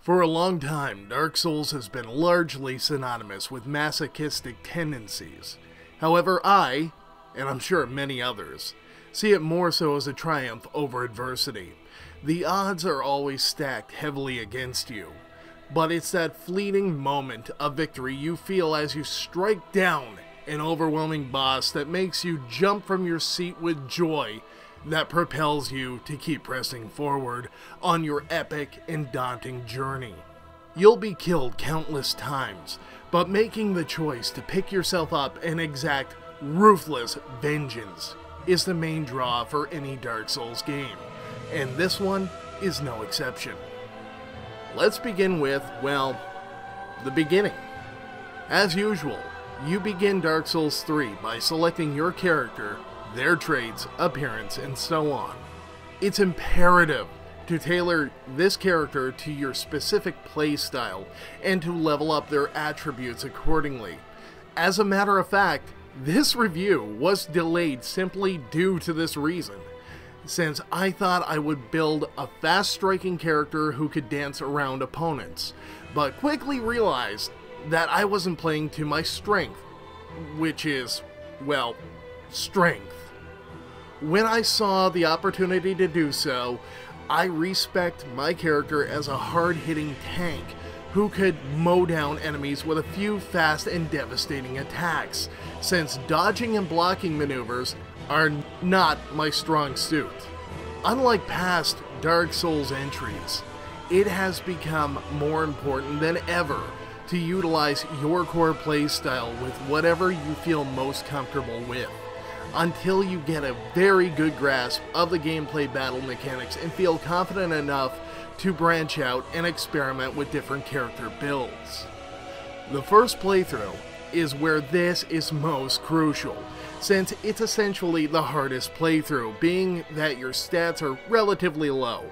For a long time, Dark Souls has been largely synonymous with masochistic tendencies. However, I, and I'm sure many others, see it more so as a triumph over adversity. The odds are always stacked heavily against you, but it's that fleeting moment of victory you feel as you strike down an overwhelming boss that makes you jump from your seat with joy, that propels you to keep pressing forward on your epic and daunting journey. You'll be killed countless times, but making the choice to pick yourself up and exact ruthless vengeance is the main draw for any Dark Souls game, and this one is no exception. Let's begin with, well, the beginning. As usual, you begin Dark Souls 3 by selecting your character, their traits, appearance, and so on. It's imperative to tailor this character to your specific playstyle and to level up their attributes accordingly. As a matter of fact, this review was delayed simply due to this reason, since I thought I would build a fast-striking character who could dance around opponents, but quickly realized that I wasn't playing to my strength, which is, well, strength. When I saw the opportunity to do so, I respect my character as a hard-hitting tank who could mow down enemies with a few fast and devastating attacks, since dodging and blocking maneuvers are not my strong suit. Unlike past Dark Souls entries, it has become more important than ever to utilize your core playstyle with whatever you feel most comfortable with, until you get a very good grasp of the gameplay battle mechanics and feel confident enough to branch out and experiment with different character builds. The first playthrough is where this is most crucial, since it's essentially the hardest playthrough, being that your stats are relatively low.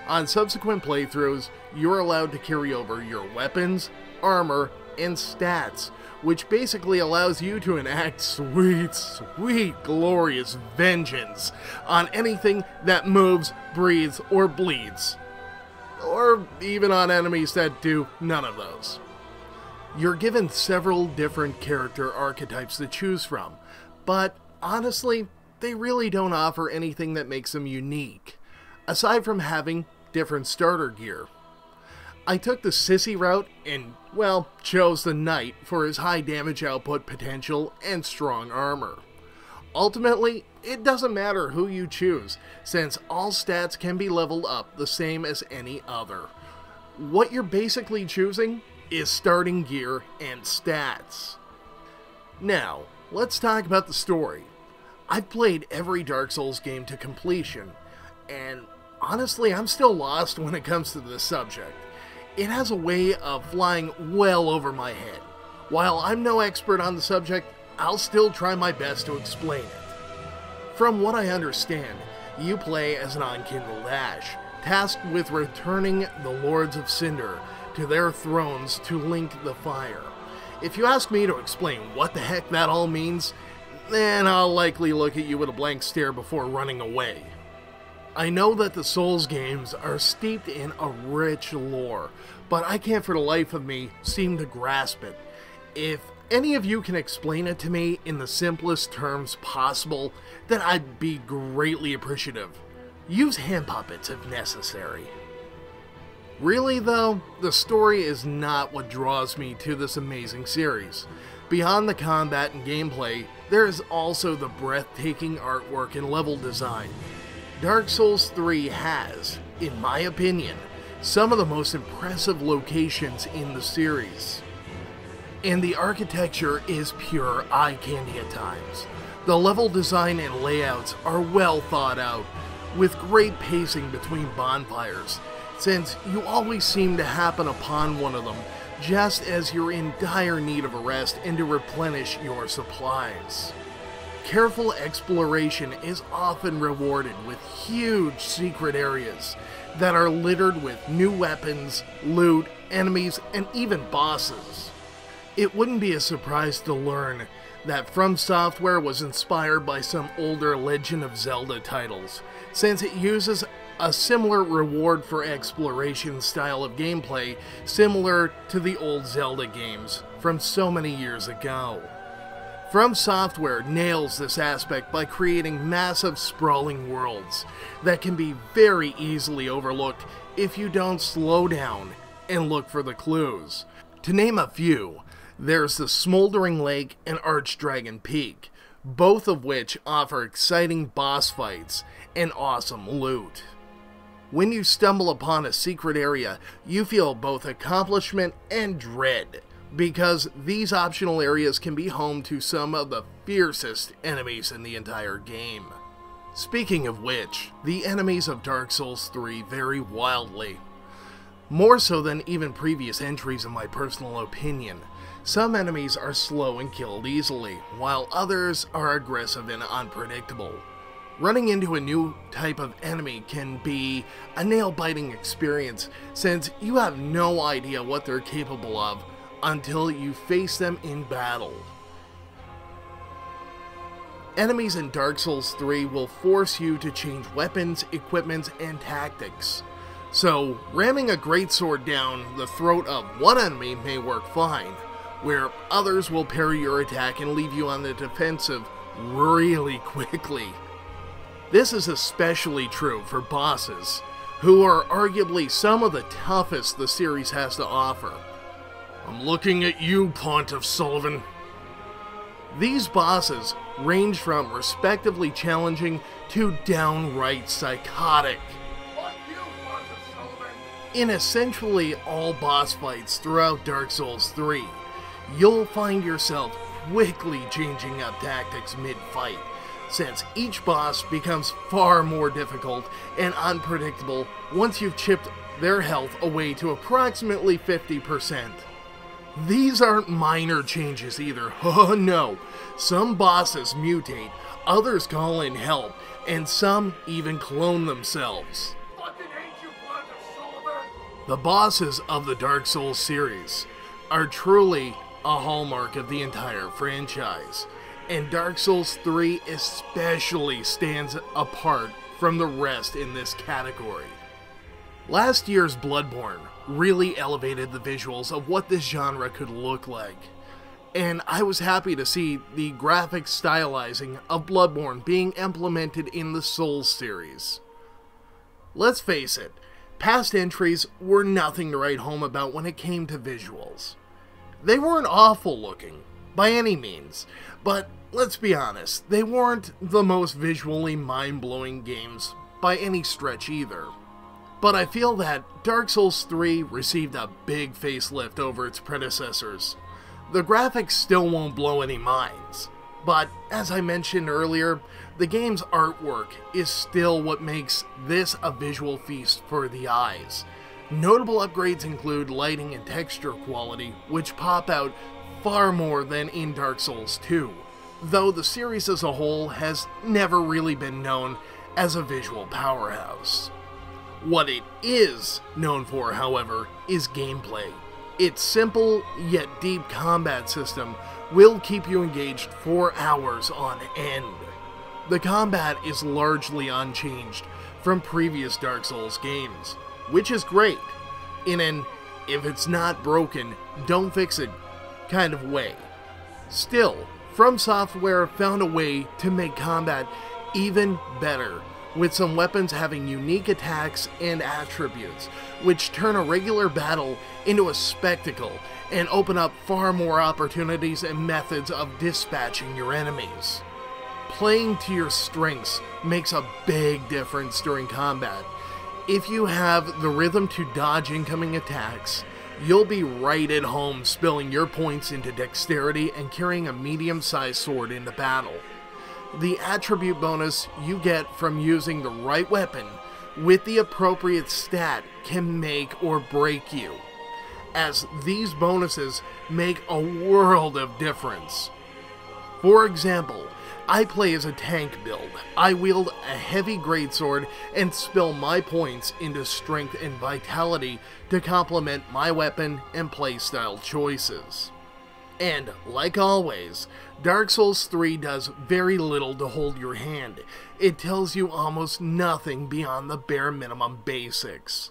On subsequent playthroughs, you're allowed to carry over your weapons, armor, and stats, which basically allows you to enact sweet, glorious vengeance on anything that moves, breathes, or bleeds. Or even on enemies that do none of those. You're given several different character archetypes to choose from, but honestly, they really don't offer anything that makes them unique, aside from having different starter gear. I took the sissy route and, well, chose the knight for his high damage output potential and strong armor. Ultimately, it doesn't matter who you choose, since all stats can be leveled up the same as any other. What you're basically choosing is starting gear and stats. Now, let's talk about the story. I've played every Dark Souls game to completion, and honestly, I'm still lost when it comes to this subject. It has a way of flying well over my head. While I'm no expert on the subject, I'll still try my best to explain it. From what I understand, you play as an unkindled Ash, tasked with returning the Lords of Cinder to their thrones to link the fire. If you ask me to explain what the heck that all means, then I'll likely look at you with a blank stare before running away. I know that the Souls games are steeped in a rich lore, but I can't for the life of me seem to grasp it. If any of you can explain it to me in the simplest terms possible, then I'd be greatly appreciative. Use hand puppets if necessary. Really though, the story is not what draws me to this amazing series. Beyond the combat and gameplay, there is also the breathtaking artwork and level design. Dark Souls 3 has, in my opinion, some of the most impressive locations in the series. And the architecture is pure eye candy at times. The level design and layouts are well thought out, with great pacing between bonfires, since you always seem to happen upon one of them just as you're in dire need of a rest and to replenish your supplies. Careful exploration is often rewarded with huge secret areas that are littered with new weapons, loot, enemies, and even bosses. It wouldn't be a surprise to learn that From Software was inspired by some older Legend of Zelda titles, since it uses a similar reward for exploration style of gameplay similar to the old Zelda games from so many years ago. From Software nails this aspect by creating massive sprawling worlds that can be very easily overlooked if you don't slow down and look for the clues. To name a few, there's the Smoldering Lake and Archdragon Peak, both of which offer exciting boss fights and awesome loot. When you stumble upon a secret area, you feel both accomplishment and dread, because these optional areas can be home to some of the fiercest enemies in the entire game. Speaking of which, the enemies of Dark Souls 3 vary wildly. More so than even previous entries in my personal opinion. Some enemies are slow and killed easily, while others are aggressive and unpredictable. Running into a new type of enemy can be a nail-biting experience, since you have no idea what they're capable of until you face them in battle. Enemies in Dark Souls 3 will force you to change weapons, equipment, and tactics. So, ramming a greatsword down the throat of one enemy may work fine, where others will parry your attack and leave you on the defensive really quickly. This is especially true for bosses, who are arguably some of the toughest the series has to offer. I'm looking at you, Pontiff Sullivan. These bosses range from respectively challenging to downright psychotic. Fuck you, Pontiff Sullivan. In essentially all boss fights throughout Dark Souls 3, you'll find yourself quickly changing up tactics mid-fight, since each boss becomes far more difficult and unpredictable once you've chipped their health away to approximately 50%. These aren't minor changes either, oh no. Some bosses mutate, others call in help, and some even clone themselves. Fucking hate you, Pontiff Sullivan. The bosses of the Dark Souls series are truly a hallmark of the entire franchise, and Dark Souls 3 especially stands apart from the rest in this category. Last year's Bloodborne really elevated the visuals of what this genre could look like, and I was happy to see the graphic stylizing of Bloodborne being implemented in the Souls series. Let's face it, past entries were nothing to write home about when it came to visuals. They weren't awful looking, by any means, but let's be honest, they weren't the most visually mind-blowing games by any stretch either. But I feel that Dark Souls 3 received a big facelift over its predecessors. The graphics still won't blow any minds, but as I mentioned earlier, the game's artwork is still what makes this a visual feast for the eyes. Notable upgrades include lighting and texture quality, which pop out far more than in Dark Souls 2, though the series as a whole has never really been known as a visual powerhouse. What it is known for, however, is gameplay. Its simple yet deep combat system will keep you engaged for hours on end. The combat is largely unchanged from previous Dark Souls games, which is great, in an if it's not broken, don't fix it kind of way. Still, From Software found a way to make combat even better, with some weapons having unique attacks and attributes, which turn a regular battle into a spectacle and open up far more opportunities and methods of dispatching your enemies. Playing to your strengths makes a big difference during combat. If you have the rhythm to dodge incoming attacks, you'll be right at home spilling your points into dexterity and carrying a medium-sized sword into battle. The attribute bonus you get from using the right weapon with the appropriate stat can make or break you, as these bonuses make a world of difference. For example, I play as a tank build. I wield a heavy greatsword and spill my points into strength and vitality to complement my weapon and playstyle choices. And, like always, Dark Souls 3 does very little to hold your hand. It tells you almost nothing beyond the bare minimum basics.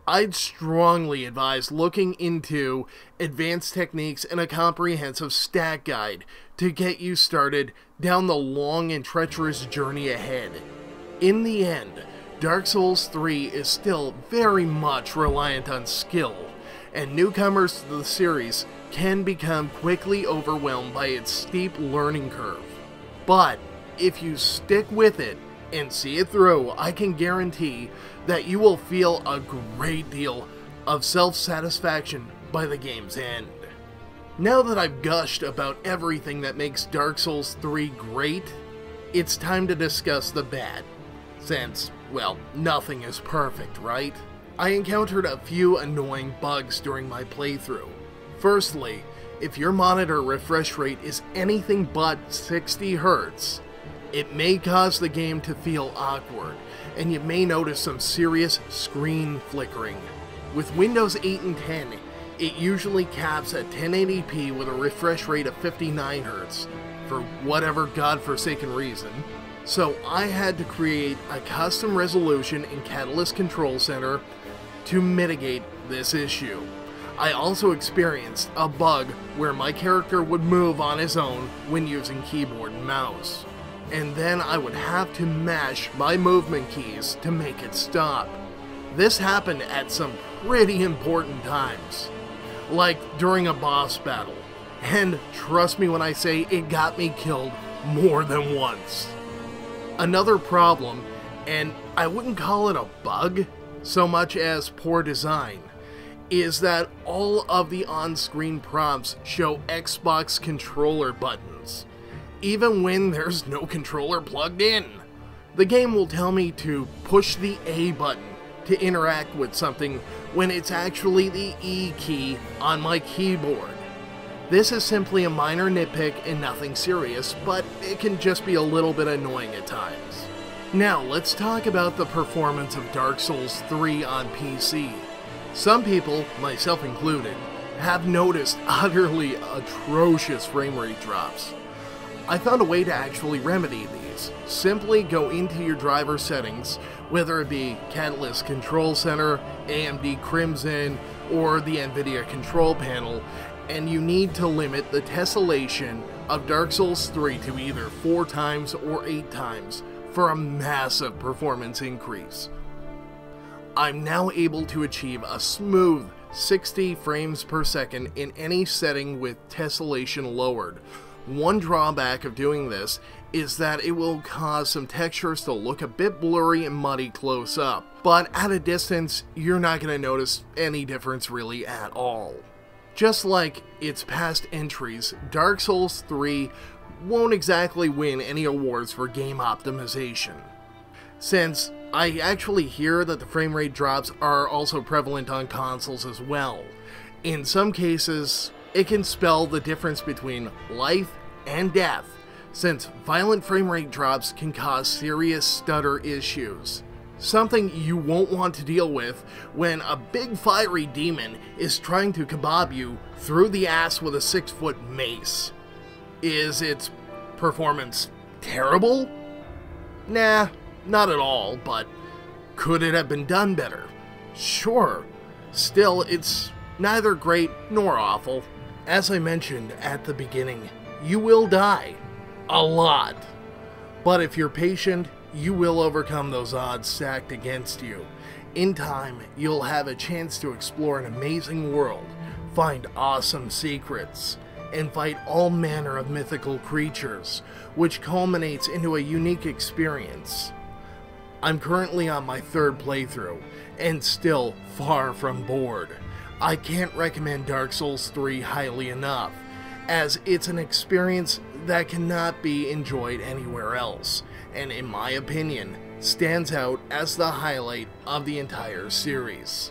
I'd strongly advise looking into advanced techniques and a comprehensive stat guide to get you started down the long and treacherous journey ahead. In the end, Dark Souls 3 is still very much reliant on skill, and newcomers to the series can become quickly overwhelmed by its steep learning curve. But if you stick with it and see it through, I can guarantee that you will feel a great deal of self-satisfaction by the game's end. Now that I've gushed about everything that makes Dark Souls 3 great, it's time to discuss the bad. Since, well, nothing is perfect, right? I encountered a few annoying bugs during my playthrough. Firstly, if your monitor refresh rate is anything but 60 Hz, it may cause the game to feel awkward, and you may notice some serious screen flickering. With Windows 8 and 10, it usually caps at 1080p with a refresh rate of 59 Hz, for whatever godforsaken reason. So I had to create a custom resolution in Catalyst Control Center to mitigate this issue. I also experienced a bug where my character would move on his own when using keyboard and mouse, and then I would have to mash my movement keys to make it stop. This happened at some pretty important times, like during a boss battle, and trust me when I say it got me killed more than once. Another problem, and I wouldn't call it a bug so much as poor design, is that all of the on-screen prompts show Xbox controller buttons, even when there's no controller plugged in. The game will tell me to push the A button to interact with something when it's actually the E key on my keyboard. This is simply a minor nitpick and nothing serious, but it can just be a little bit annoying at times. Now, let's talk about the performance of Dark Souls 3 on PC. Some people, myself included, have noticed utterly atrocious frame rate drops. I found a way to actually remedy these. Simply go into your driver settings, whether it be Catalyst Control Center, AMD Crimson, or the NVIDIA control panel, and you need to limit the tessellation of Dark Souls 3 to either 4 times or 8 times for a massive performance increase. I'm now able to achieve a smooth 60 frames per second in any setting with tessellation lowered. One drawback of doing this is that it will cause some textures to look a bit blurry and muddy close up, but at a distance, you're not going to notice any difference really at all. Just like its past entries, Dark Souls 3 won't exactly win any awards for game optimization, since I actually hear that the frame rate drops are also prevalent on consoles as well. In some cases, it can spell the difference between life and death, since violent frame rate drops can cause serious stutter issues. Something you won't want to deal with when a big fiery demon is trying to kebab you through the ass with a 6-foot mace. Is its performance terrible? Nah, not at all, but could it have been done better? Sure. Still, it's neither great nor awful. As I mentioned at the beginning, you will die. A lot. But if you're patient, you will overcome those odds stacked against you. In time, you'll have a chance to explore an amazing world, find awesome secrets, and fight all manner of mythical creatures, which culminates into a unique experience. I'm currently on my 3rd playthrough, and still far from bored. I can't recommend Dark Souls 3 highly enough, as it's an experience that cannot be enjoyed anywhere else, and in my opinion, stands out as the highlight of the entire series.